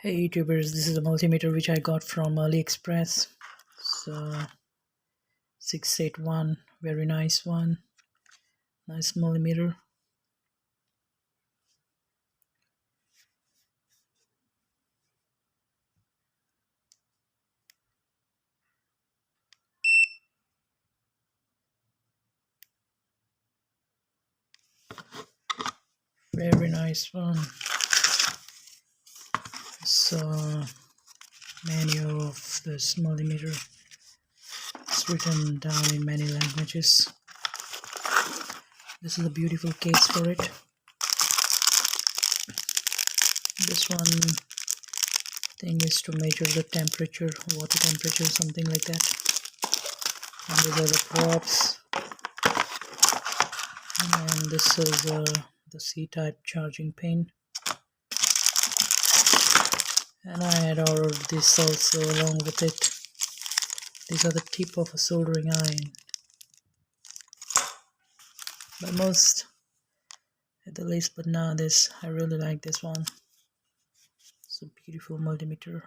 Hey YouTubers, this is a multimeter which I got from AliExpress. So 681, very nice one. Nice multimeter. Very nice one. So manual of this multimeter. It's written down in many languages. This is a beautiful case for it. This one thing is to measure the temperature, water temperature, something like that. And these are the props. And this is the C-type charging pin. And I had ordered this also along with it. These are the tip of a soldering iron. But most, at the least, but now this, I really like this one. It's a beautiful multimeter.